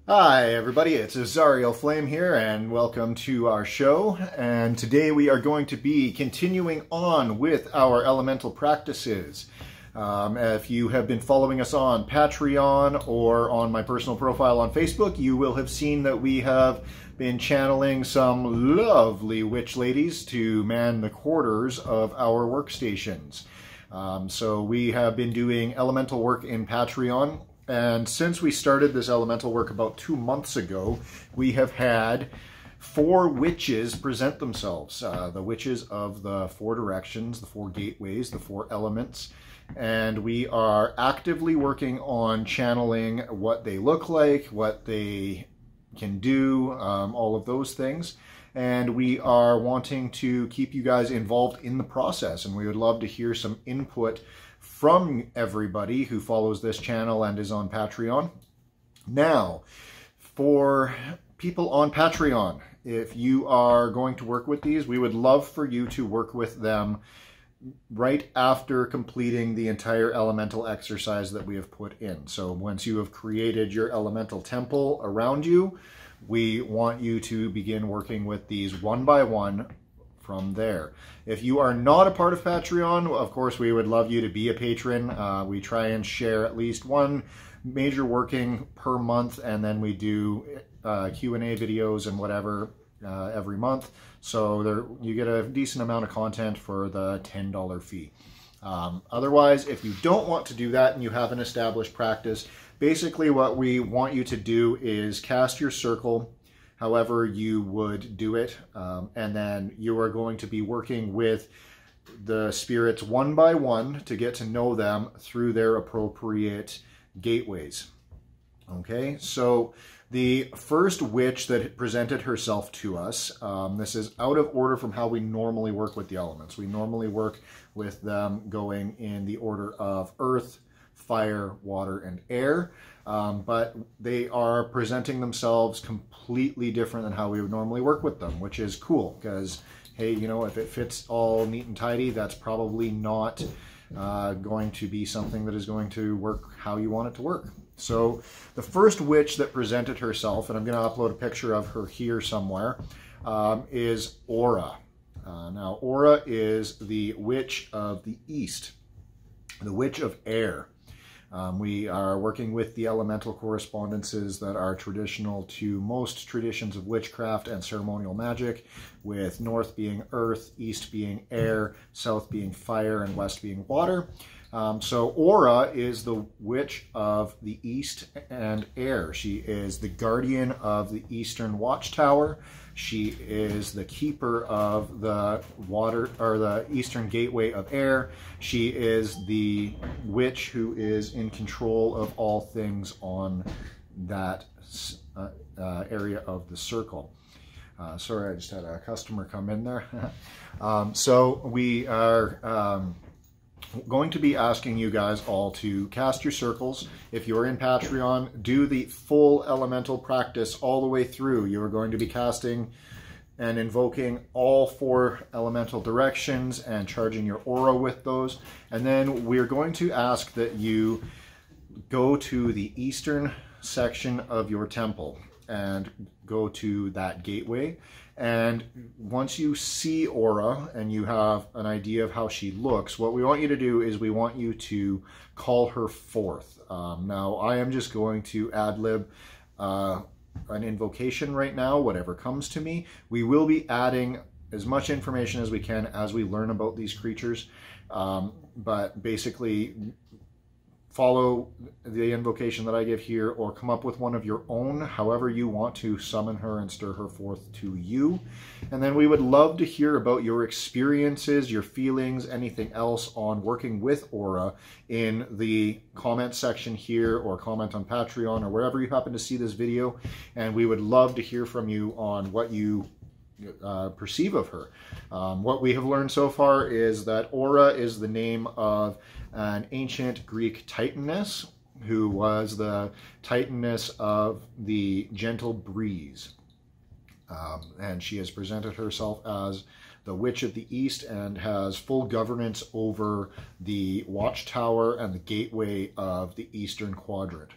Hi everybody, it's Azariel Flame here and welcome to our show. And today we are going to be continuing on with our elemental practices. If you have been following us on Patreon or on my personal profile on Facebook, you will have seen that we have been channeling some lovely witch ladies to man the quarters of our workstations. So we have been doing elemental work in Patreon. And since we started this elemental work about 2 months ago, we have had 4 witches present themselves. The witches of the 4 directions, the 4 gateways, the 4 elements. And we are actively working on channeling what they look like, what they can do, all of those things. And we are wanting to keep you guys involved in the process. And we would love to hear some input from everybody who follows this channel and is on Patreon. Now, for people on Patreon, if you are going to work with these, we would love for you to work with them right after completing the entire elemental exercise that we have put in. So once you have created your elemental temple around you, we want you to begin working with these one by one from there. If you are not a part of Patreon, of course, we would love you to be a patron. We try and share at least one major working per month, and then we do Q&A videos and whatever every month. So there, you get a decent amount of content for the $10 fee. Otherwise, if you don't want to do that and you have an established practice, basically what we want you to do is cast your circle however you would do it, and then you are going to be working with the spirits one by one to get to know them through their appropriate gateways. Okay, so the first witch that presented herself to us, this is out of order from how we normally work with the elements. We normally work with them going in the order of earth, fire, water, and air. But they are presenting themselves completely different than how we would normally work with them, which is cool because, hey, you know, if it fits all neat and tidy, that's probably not going to be something that is going to work how you want it to work. So the first witch that presented herself, and I'm going to upload a picture of her here somewhere, is Aura. Now, Aura is the witch of the East, the witch of air. We are working with the elemental correspondences that are traditional to most traditions of witchcraft and ceremonial magic, with north being earth, east being air, south being fire, and west being water. So Aura is the witch of the east and air. She is the guardian of the eastern watchtower. She is the keeper of the water, or the eastern gateway of air. She is the witch who is in control of all things on that area of the circle. Sorry, I just had a customer come in there. So we are going to be asking you guys all to cast your circles. If you're in Patreon, do the full elemental practice all the way through. You're going to be casting and invoking all 4 elemental directions and charging your aura with those. And then we're going to ask that you go to the eastern section of your temple and go to that gateway. And once you see Aura and you have an idea of how she looks, what we want you to do is we want you to call her forth. Now, I am just going to ad-lib an invocation right now, whatever comes to me. We will be adding as much information as we can as we learn about these creatures, but basically follow the invocation that I give here, or come up with one of your own, however you want to summon her and stir her forth to you. And then we would love to hear about your experiences, your feelings, anything else on working with Aura in the comment section here, or comment on Patreon, or wherever you happen to see this video. And we would love to hear from you on what you perceive of her. What we have learned so far is that Aura is the name of an ancient Greek titaness who was the titaness of the gentle breeze. And she has presented herself as the Witch of the East and has full governance over the watchtower and the gateway of the eastern quadrant.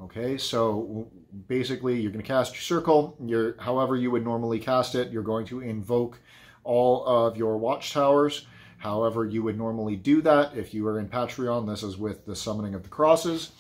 Okay, so basically you're going to cast your circle. However you would normally cast it, you're going to invoke all of your watchtowers. However you would normally do that. If you are in Patreon, this is with the summoning of the crosses.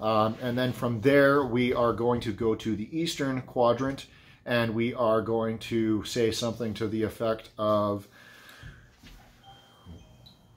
And then from there, we are going to go to the eastern quadrant, and we are going to say something to the effect of,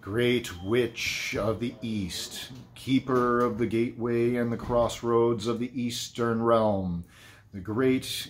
Great Witch of the East, Keeper of the Gateway and the Crossroads of the Eastern Realm, the Great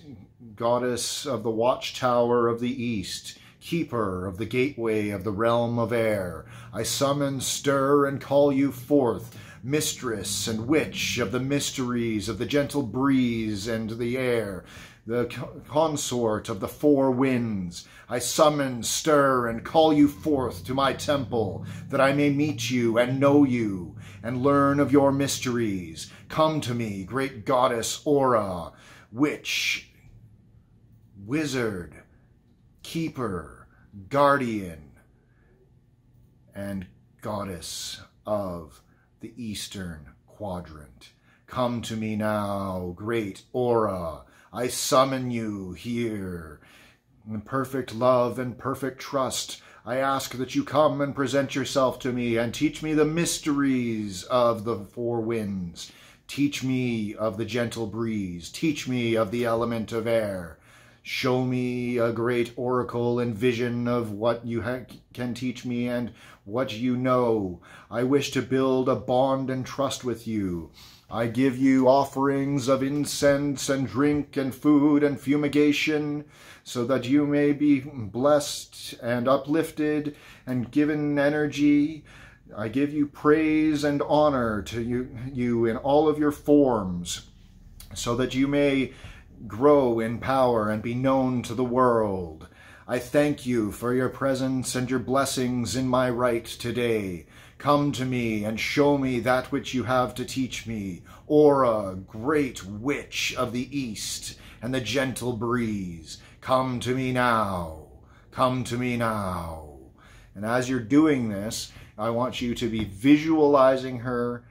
Goddess of the Watchtower of the East, Keeper of the Gateway of the Realm of Air, I summon, stir, and call you forth, Mistress and Witch of the mysteries of the gentle breeze and the air, the consort of the four winds. I summon, stir, and call you forth to my temple, that I may meet you and know you, and learn of your mysteries. Come to me, great goddess Aura, witch, wizard, keeper, guardian, and goddess of the eastern quadrant. Come to me now, great Aura. I summon you here. In perfect love and perfect trust, I ask that you come and present yourself to me and teach me the mysteries of the four winds. Teach me of the gentle breeze. Teach me of the element of air. Show me a great oracle and vision of what you can teach me and what you know. I wish to build a bond and trust with you. I give you offerings of incense and drink and food and fumigation, so that you may be blessed and uplifted and given energy. I give you praise and honor to you in all of your forms, so that you may grow in power and be known to the world. I thank you for your presence and your blessings in my rite today. Come to me and show me that which you have to teach me. Aura, great witch of the east and the gentle breeze. Come to me now. Come to me now. And as you're doing this, I want you to be visualizing her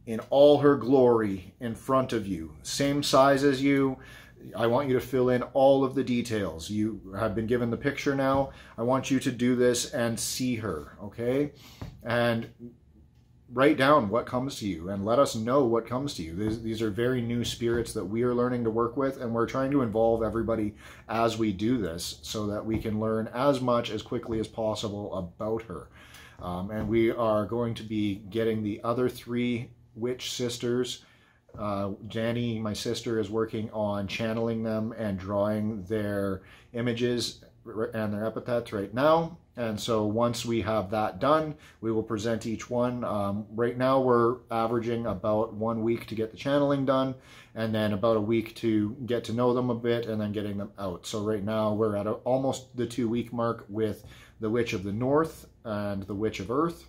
in all her glory in front of you. Same size as you. I want you to fill in all of the details. You have been given the picture now. I want you to do this and see her, okay? And write down what comes to you and let us know what comes to you. These are very new spirits that we are learning to work with, and we're trying to involve everybody as we do this so that we can learn as much as quickly as possible about her. And we are going to be getting the other three witch sisters. Danny, my sister, is working on channeling them and drawing their images and their epithets right now. And so once we have that done, we will present each one. Right now we're averaging about 1 week to get the channeling done, and then about a week to get to know them a bit and then getting them out. So right now we're at almost the 2-week mark with the Witch of the North and the Witch of Earth.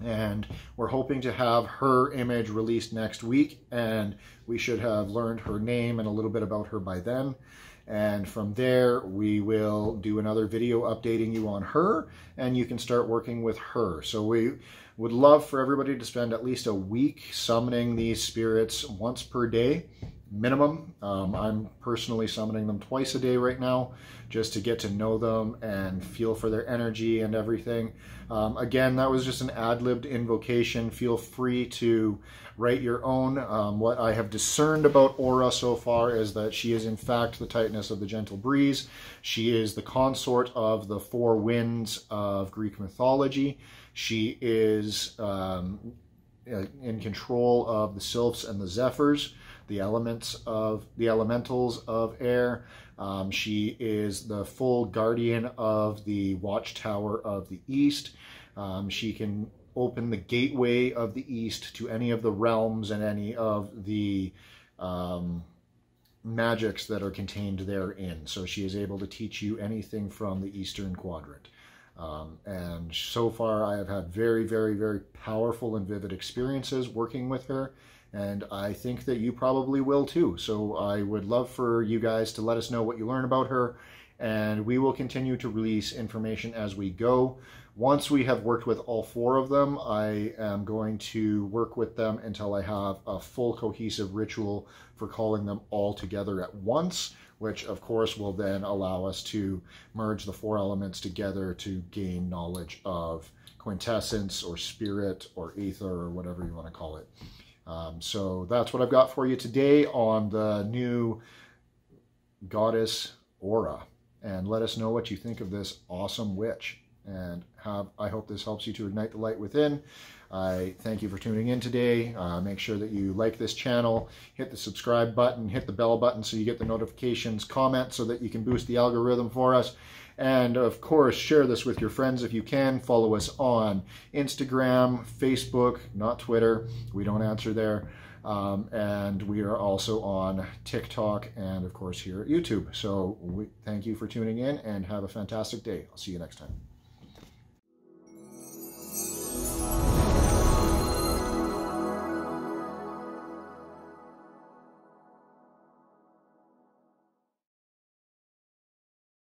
And we're hoping to have her image released next week, and we should have learned her name and a little bit about her by then. And from there, we will do another video updating you on her, and you can start working with her. So we would love for everybody to spend at least a week summoning these spirits once per day, minimum. I'm personally summoning them twice a day right now, just to get to know them and feel for their energy and everything. Again, that was just an ad-libbed invocation. Feel free to write your own. What I have discerned about Aura so far is that she is in fact the tightness of the gentle breeze. She is the consort of the four winds of Greek mythology. She is in control of the sylphs and the zephyrs, the elementals of air. She is the full guardian of the watchtower of the east. She can open the gateway of the east to any of the realms and any of the magics that are contained therein. So she is able to teach you anything from the eastern quadrant. And so far I have had very, very, very powerful and vivid experiences working with her. And I think that you probably will too. So I would love for you guys to let us know what you learn about her and we will continue to release information as we go. Once we have worked with all 4 of them, I am going to work with them until I have a full cohesive ritual for calling them all together at once, which of course will then allow us to merge the 4 elements together to gain knowledge of quintessence or spirit or ether or whatever you want to call it. So that's what I've got for you today on the new goddess aura. And let us know what you think of this awesome witch. And I hope this helps you to ignite the light within. I thank you for tuning in today. Make sure that you like this channel, hit the subscribe button, hit the bell button so you get the notifications, comment so that you can boost the algorithm for us. And of course, share this with your friends if you can. Follow us on Instagram, Facebook, not Twitter. We don't answer there. And we are also on TikTok and of course here at YouTube. So thank you for tuning in and have a fantastic day. I'll see you next time.